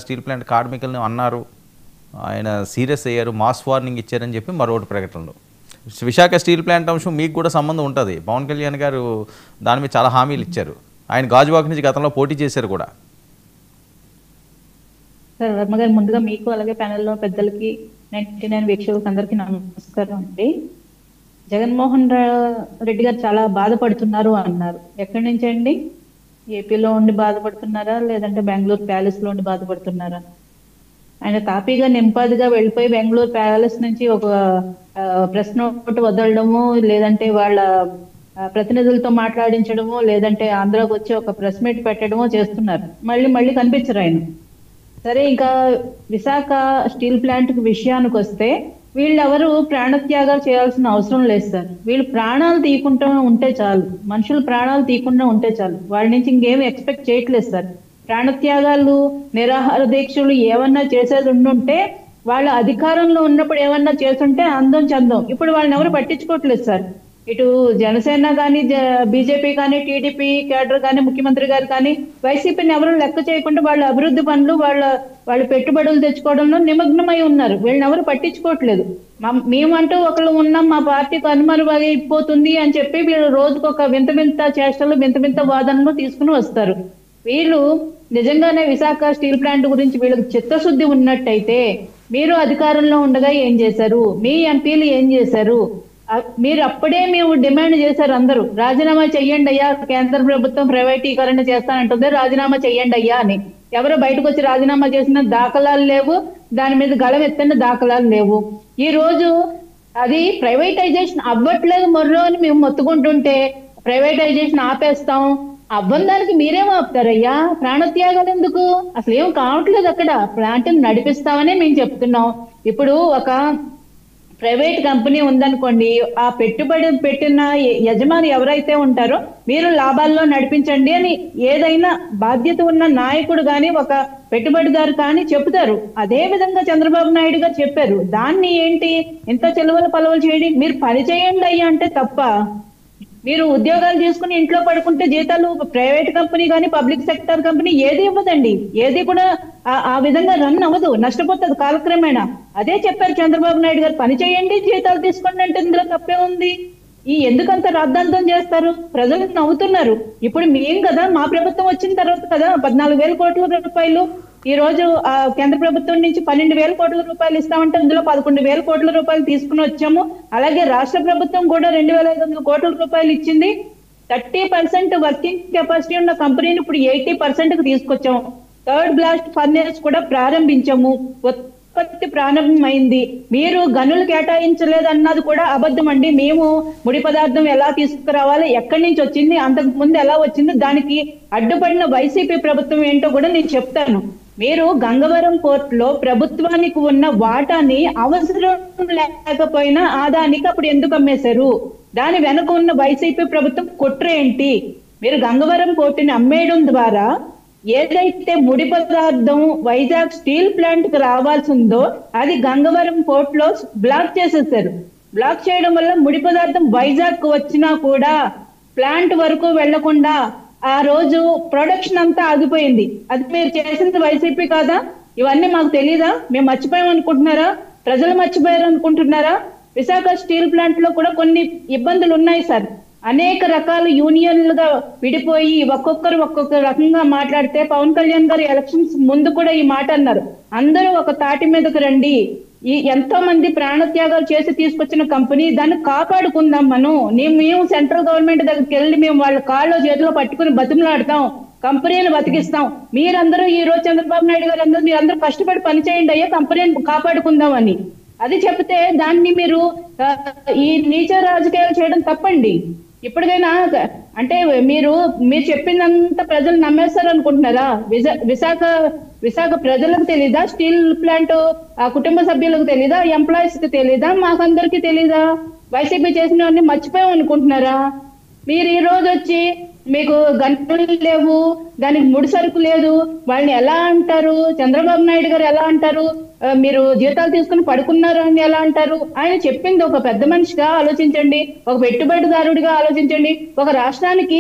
Steel plant కార్మికులను అన్నారు. ఆయన సీరియస్ అయ్యారు, మాస్ వార్నింగ్ ఇచ్చారని చెప్పి మరొకటి ప్రకటనలు. విశాఖ స్టీల్ ప్లాంట్ అంశం మీకు కూడా సంబంధం ఉంటుంది. పవన్ కళ్యాణ్ గారు దాని మీద చాలా హామీలు ఇచ్చారు. ఆయన గాజువాక నుంచి గతంలో పోటీ చేశారు కూడా. సార్ వర్మ గారు, ముందుగా మీకు అలాగే ప్యానెల్లో పెద్దలకి 99 వీక్షకులకు అందరికీ నమస్కారం అండి. జగన్మోహన్ రెడ్డి గారు చాలా బాధపడుతున్నారు అన్నారు. ఎక్కడి నుంచి అండి? ఏపీలో ఉండి బాధపడుతున్నారా, లేదంటే బెంగళూరు ప్యాలెస్ లో ఉండి బాధపడుతున్నారా? ఆయన తాపీగా నింపాదిగా వెళ్ళిపోయి బెంగళూరు ప్యాలెస్ నుంచి ఒక ప్రెస్ నోట్ వదలడము, లేదంటే వాళ్ళ ప్రతినిధులతో మాట్లాడించడము, లేదంటే ఆంధ్రాకి వచ్చి ఒక ప్రెస్ మీట్ పెట్టడమో చేస్తున్నారు. మళ్ళీ కనిపించరు ఆయన. సరే, ఇంకా విశాఖ స్టీల్ ప్లాంట్ విషయానికి వస్తే వీళ్ళెవరు ప్రాణత్యాగాలు చేయాల్సిన అవసరం లేదు సార్. వీళ్ళు ప్రాణాలు తీయకుండా ఉంటే చాలు, మనుషులు ప్రాణాలు తీయకుండా ఉంటే చాలు. వాళ్ళ నుంచి ఇంకేమి ఎక్స్పెక్ట్ చేయట్లేదు సార్. ప్రాణత్యాగాలు, నిరాహార దీక్షలు ఏమన్నా చేసేది ఉండుంటే, వాళ్ళ అధికారంలో ఉన్నప్పుడు ఏమన్నా చేస్తుంటే అందం చందం. ఇప్పుడు వాళ్ళని ఎవరు పట్టించుకోవట్లేదు సార్. ఇటు జనసేన కానీ, బీజేపీ కానీ, టీడీపీ కేడర్ కానీ, ముఖ్యమంత్రి గారు కానీ వైసీపీని ఎవరు లెక్క చేయకుండా వాళ్ళ అభివృద్ధి పనులు, వాళ్ళ పెట్టుబడులు తెచ్చుకోవడంలో నిమగ్నమై ఉన్నారు. వీళ్ళని ఎవరు పట్టించుకోవట్లేదు. మేమంటూ ఒకళ్ళు ఉన్నాం, మా పార్టీకి అనుమరుగైపోతుంది అని చెప్పి వీళ్ళు రోజుకు ఒక వింత చేష్టలు, వింత వాదనలు తీసుకుని వస్తారు. వీళ్ళు నిజంగానే విశాఖ స్టీల్ ప్లాంట్ గురించి వీళ్ళకి చిత్తశుద్ధి ఉన్నట్టయితే, మీరు అధికారంలో ఉండగా ఏం చేశారు, మీ ఎంపీలు ఏం చేశారు, మీరు అప్పుడే మేము డిమాండ్ చేశారు. అందరూ రాజీనామా చెయ్యండి అయ్యా, కేంద్ర ప్రభుత్వం ప్రైవేటీకరణ చేస్తానంటుంది, రాజీనామా చెయ్యండి అయ్యా అని. ఎవరు బయటకు వచ్చి రాజీనామా చేసిన దాఖలాలు లేవు, దాని మీద గళం ఎత్తిన దాఖలాలు లేవు. ఈ రోజు అది ప్రైవేటైజేషన్ అవ్వట్లేదు మొర్రో అని మేము మొత్తుకుంటుంటే, ప్రైవేటైజేషన్ ఆపేస్తాం, అవ్వడానికి మీరేమో ఆపుతారయ్యా? ప్రాణత్యాగాలు ఎందుకు? అసలు ఏం కావట్లేదు అక్కడ. ప్లాంట్ నడిపిస్తామనే మేము చెప్తున్నాం. ఇప్పుడు ఒక ప్రైవేట్ కంపెనీ ఉందనుకోండి, ఆ పెట్టుబడి పెట్టిన యజమాని ఎవరైతే ఉంటారో మీరు లాభాల్లో నడిపించండి అని ఏదైనా బాధ్యత ఉన్న నాయకుడు కానీ, ఒక పెట్టుబడిదారు కానీ చెప్తారు. అదే విధంగా చంద్రబాబు నాయుడు గారు చెప్పారు. దాన్ని ఏంటి ఇంత చెలువలు పలవలు చేయడం? మీరు పని చేయండి అయ్యా అంటే తప్ప, మీరు ఉద్యోగాలు చేసుకుని ఇంట్లో పడుకుంటే జీతాలు ప్రైవేట్ కంపెనీ కానీ, పబ్లిక్ సెక్టర్ కంపెనీ ఏది ఇవ్వదండి. ఏది కూడా ఆ విధంగా రన్ అవ్వదు, నష్టపోతుంది కాలక్రమేణా. అదే చెప్పారు చంద్రబాబు నాయుడు గారు, పని చేయండి జీతాలు తీసుకోండి అంటే ఇందులో తప్పే ఉంది. ఎందుకంత రాద్ధాంతం చేస్తారు? ప్రజలు నవ్వుతున్నారు. ఇప్పుడు మేం కదా, మా ప్రభుత్వం వచ్చిన తర్వాత కదా 14,000 కోట్ల రూపాయలు ఈ రోజు కేంద్ర ప్రభుత్వం నుంచి 12,000 కోట్ల రూపాయలు ఇస్తామంటే అందులో 11,000 కోట్ల రూపాయలు తీసుకుని వచ్చాము. అలాగే రాష్ట్ర ప్రభుత్వం కూడా 2,500 కోట్ల రూపాయలు ఇచ్చింది. 30% వర్కింగ్ కెపాసిటీ ఉన్న కంపెనీని ఇప్పుడు 80% కి తీసుకొచ్చాము. థర్డ్ బ్లాస్ట్ ఫర్నేస్ కూడా ప్రారంభించాము, ఉత్పత్తి ప్రారంభమైంది. మీరు గనులు కేటాయించలేదన్నది కూడా అబద్ధం అండి. మేము ముడి పదార్థం ఎలా తీసుకురావాలి, ఎక్కడి నుంచి వచ్చింది, అంతకు ముందు ఎలా వచ్చింది, దానికి అడ్డుపడిన వైసీపీ ప్రభుత్వం ఏంటో కూడా నేను చెప్తాను. మీరు గంగవరం పోర్ట్ లో ప్రభుత్వానికి ఉన్న వాటాని అవసరం లేకపోయినా ఆదానికి అప్పుడు ఎందుకు అమ్మేశారు? దాని వెనుక ఉన్న వైసీపీ ప్రభుత్వం కుట్ర ఏంటి? మీరు గంగవరం పోర్టుని అమ్మేయడం ద్వారా ఏదైతే ముడి పదార్థం వైజాగ్ స్టీల్ ప్లాంట్ కి రావాల్సిందో అది గంగవరం పోర్ట్ లో బ్లాక్ చేసేసారు. బ్లాక్ చేయడం వల్ల ముడి పదార్థం వైజాగ్ కు వచ్చినా కూడా ప్లాంట్ వరకు వెళ్లకుండా ఆ రోజు ప్రొడక్షన్ అంతా ఆగిపోయింది. అది మీరు చేసింది వైసీపీ కాదా? ఇవన్నీ మాకు తెలీదా? మేము మర్చిపోయాం అనుకుంటున్నారా? ప్రజలు మర్చిపోయారు అనుకుంటున్నారా? విశాఖ స్టీల్ ప్లాంట్ లో కూడా కొన్ని ఇబ్బందులు ఉన్నాయి సార్. అనేక రకాల యూనియన్లుగా విడిపోయి ఒక్కొక్క రకంగా మాట్లాడితే, పవన్ కళ్యాణ్ గారు ఎలక్షన్స్ ముందు కూడా ఈ మాట అన్నారు, అందరూ ఒక తాటి మీదకు రండి, ఎంతో మంది ప్రాణత్యాగాలు చేసి తీసుకొచ్చిన కంపెనీ, దాన్ని కాపాడుకుందాం మేము సెంట్రల్ గవర్నమెంట్ దగ్గరికి వెళ్ళి మేము వాళ్ళ కాళ్ళలో చేతిలో పట్టుకుని బతిమలాడతాం, కంపెనీలు బతికిస్తాం. మీరందరూ ఈ రోజు చంద్రబాబు నాయుడు గారు మీరందరూ కష్టపడి పనిచేయండి అయ్యా, కంపెనీని కాపాడుకుందాం అని అది చెప్తే, దాన్ని మీరు ఈ నీచ రాజకీయాలు చేయడం తప్పండి. ఇప్పటికైనా అంటే మీరు చెప్పిందంతా ప్రజలు నమ్మేస్తారు అనుకుంటున్నారా? విశాఖ ప్రజలకు తెలీదా? స్టీల్ ప్లాంట్ ఆ కుటుంబ సభ్యులకు తెలీదా? ఎంప్లాయీస్ కి తెలీదా? మాకందరికి తెలీదా? వైసీపీ చేసినవన్నీ మర్చిపోయాం అనుకుంటున్నారా? మీరు ఈ రోజు వచ్చి మీకు గనులు లేవు, దానికి ముడి సరుకు లేదు, వాళ్ళని ఎలా అంటారు? చంద్రబాబు నాయుడు గారు ఎలా అంటారు? మీరు జీతాలు తీసుకుని పడుకున్నారు అని ఎలా అంటారు? ఆయన చెప్పింది ఒక పెద్ద మనిషిగా ఆలోచించండి, ఒక పెట్టుబడిదారుడిగా ఆలోచించండి. ఒక రాష్ట్రానికి